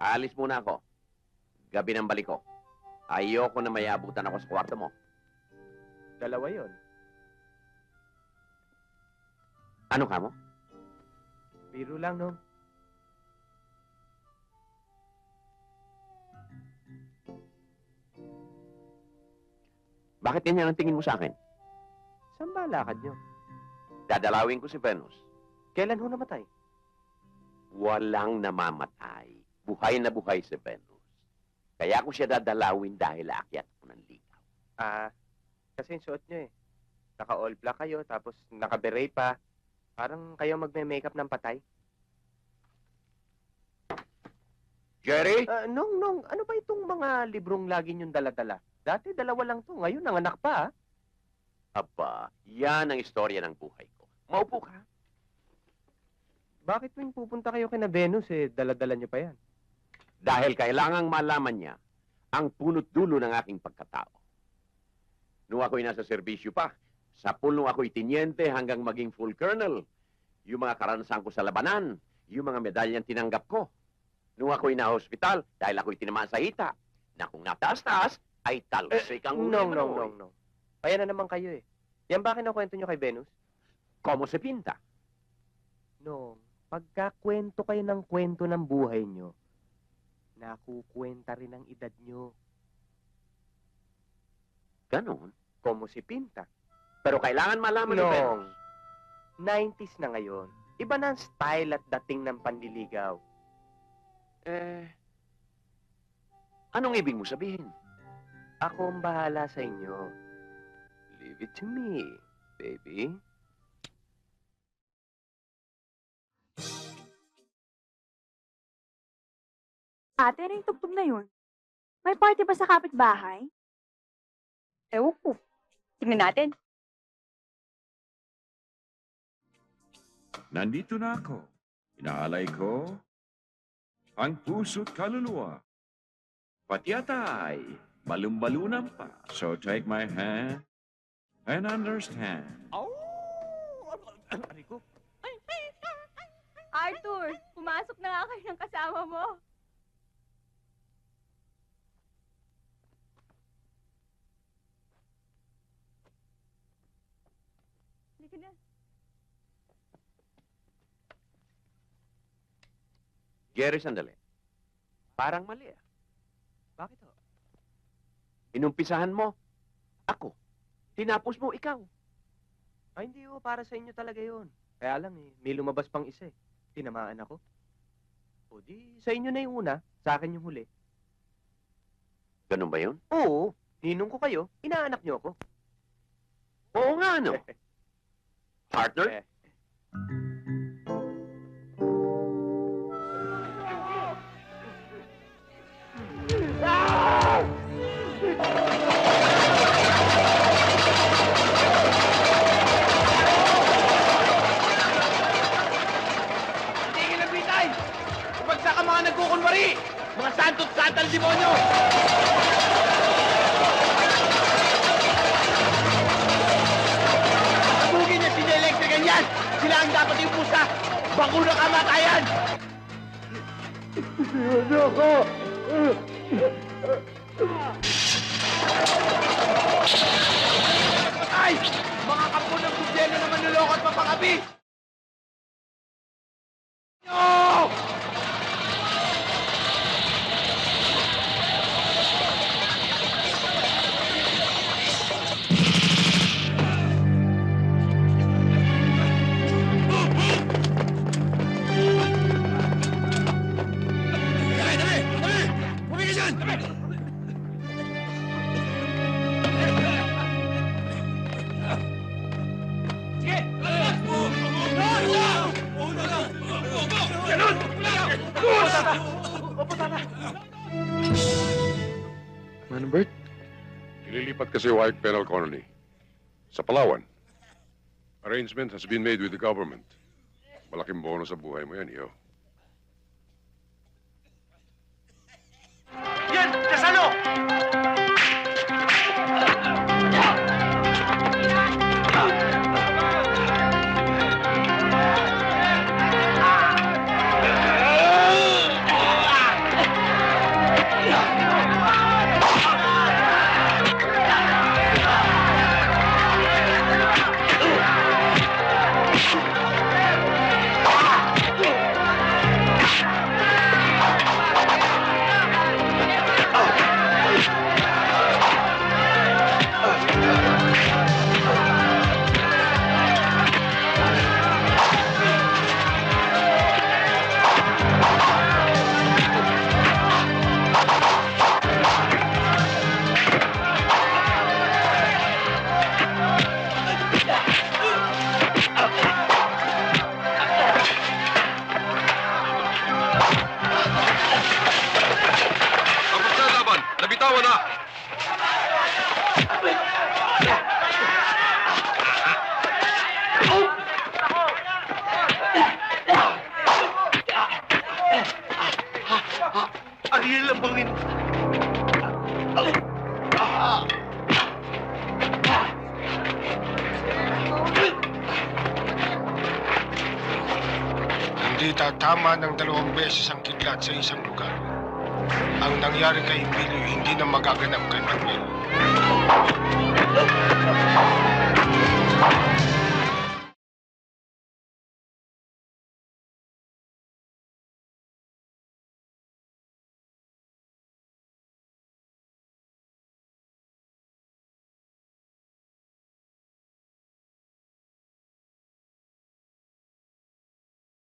Aalis muna ako. Gabi ng balik ko. Ayoko na may abutan ako sa kwarto mo. Dalawa yon. Ano ka mo? Biro lang, no? Bakit ganyan ang tingin mo sa akin? Saan ba lakad nyo? Dadalawin ko si Venus. Kailan ho namatay? Walang namamatay. Buhay na buhay si Venus. Kaya ako siya dadalawin dahil aakyat ko ng ligaw. Kasi yung suot nyo eh. Naka-all black kayo, tapos naka-beret pa. Parang kayo magme-makeup ng patay. Jerry? Nong, ano ba itong mga librong lagi nyong dala-dala? Dati dalawa lang to, ngayon nanganak pa. Aba, yan ang istorya ng buhay ko. Maupo ka. Bakit tuwing pupunta kayo kina Venus eh, dala-dala nyo pa yan? Dahil kailangang malaman niya ang punot dulo ng aking pagkatao. Nung ako'y nasa serbisyo pa, sa nung ako'y tinyente hanggang maging full colonel, yung mga karanasan ko sa labanan, yung mga medalyang tinanggap ko. Nung ako'y na-hospital, dahil ako'y tinamaan sa hita, na kung nataas-taas, ay talsik ang ulo. No. Kaya na naman kayo eh. Yan ba kinukwento nyo kay Venus? Como se pinta? No, pagkakwento kayo ng kwento ng buhay nyo, nakukwenta rin ang edad nyo. Ganon. Como si Pinta. Pero kailangan malaman ni Venus. 90s na ngayon. Iba na ang style at dating ng panliligaw. Anong ibig mo sabihin? Ako ang bahala sa inyo. Leave it to me, baby. Ate, ano yung tugtog na yun? May party ba sa kapitbahay? Ewan ko. Tingnan natin. Nandito na ako. Inaalay ko ang puso't kaluluwa. Pati atay, balumbalunan pa. So take my hand and understand. Arthur, pumasok na nga kayo ng kasama mo. Halika na. Jerry, sandali. Parang mali ah. Bakit ho? Inumpisahan mo, ako. Tinapos mo, ikaw. Ay, hindi ho. Para sa inyo talaga yun. Kaya lang eh, may lumabas pang isa eh. Tinamaan ako. O di, sa inyo na yung una, sa akin yung huli. Ganun ba yun? Oo, ninong ko kayo, inaanak nyo ako. Oo nga, no? Partner? Tingin na bitay! Pagsa ka mga nagkukunwari! Mga santo't satal demonyo! Abugin niya sina-electrican yan! Sila ang dapat yung pusa! Bako na kamatayan! Patay! Mga kapon ng gobyerno na manluloko at mapakabi! No! Manbert? Ililipat kasi White Penal Colony sa Palawan. Arrangement has been made with the government. Malaking bonus sa buhay mo yan, iyo. Yan! Kasano! Ariel ang bangin. Hindi tatama ng 2 beses ang kidlat sa isang lugar. Ang nangyari kay Emilio hindi na magaganap kay Manuel.